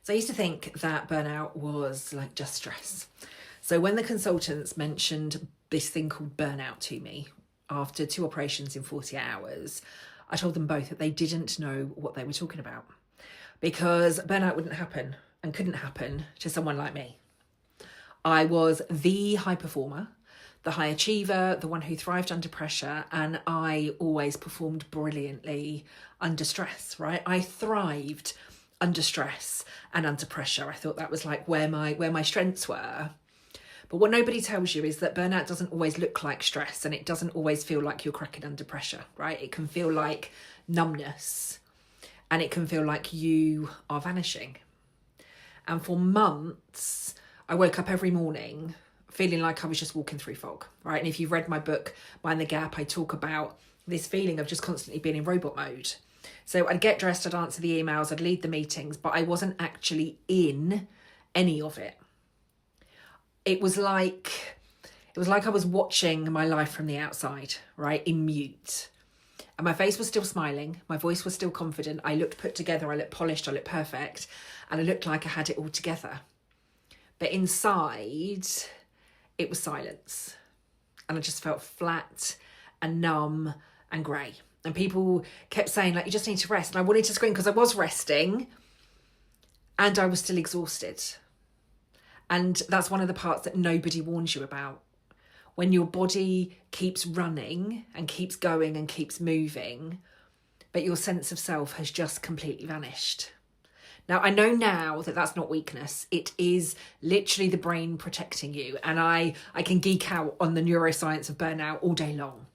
So I used to think that burnout was like just stress. So when the consultants mentioned this thing called burnout to me after 2 operations in 48 hours, I told them both that they didn't know what they were talking about, because burnout wouldn't happen and couldn't happen to someone like me. I was the high performer, the high achiever, the one who thrived under pressure, and I always performed brilliantly under stress, right? I thrived under stress and under pressure. I thought that was like where my strengths were. But what nobody tells you is that burnout doesn't always look like stress, and it doesn't always feel like you're cracking under pressure, right? It can feel like numbness, and it can feel like you are vanishing. And for months, I woke up every morning feeling like I was just walking through fog, right? And if you've read my book, Mind the Gap, I talk about this feeling of just constantly being in robot mode. So I'd get dressed, I'd answer the emails, I'd lead the meetings, but I wasn't actually in any of it. It was like I was watching my life from the outside, right, in mute. And my face was still smiling, my voice was still confident, I looked put together, I looked polished, I looked perfect, and I looked like I had it all together. But inside, it was silence. And I just felt flat and numb and grey. And people kept saying, like, you just need to rest. And I wanted to scream because I was resting and I was still exhausted. And that's one of the parts that nobody warns you about. When your body keeps running and keeps going and keeps moving, but your sense of self has just completely vanished. Now, I know now that that's not weakness. It is literally the brain protecting you. And I can geek out on the neuroscience of burnout all day long.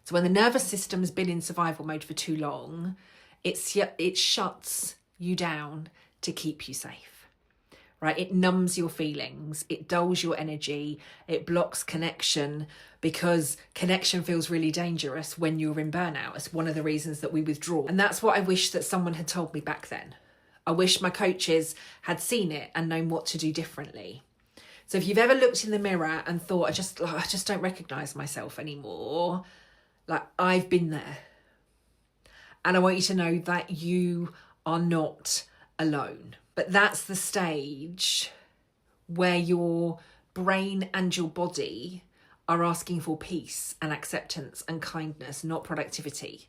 So when the nervous system's been in survival mode for too long, it shuts you down to keep you safe, right? It numbs your feelings, it dulls your energy, it blocks connection, because connection feels really dangerous when you're in burnout. It's one of the reasons that we withdraw. And that's what I wish that someone had told me back then. I wish my coaches had seen it and known what to do differently. So if you've ever looked in the mirror and thought, I just don't recognise myself anymore, like, I've been there. And I want you to know that you are not alone. But that's the stage where your brain and your body are asking for peace and acceptance and kindness, not productivity.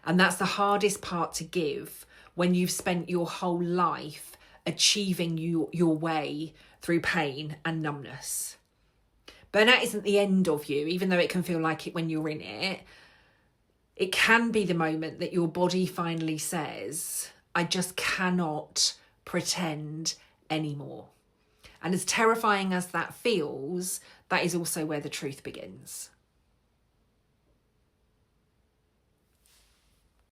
And that's the hardest part to give when you've spent your whole life achieving your way through pain and numbness. Burnout isn't the end of you, even though it can feel like it when you're in it. It can be the moment that your body finally says, I just cannot pretend anymore. And as terrifying as that feels, that is also where the truth begins.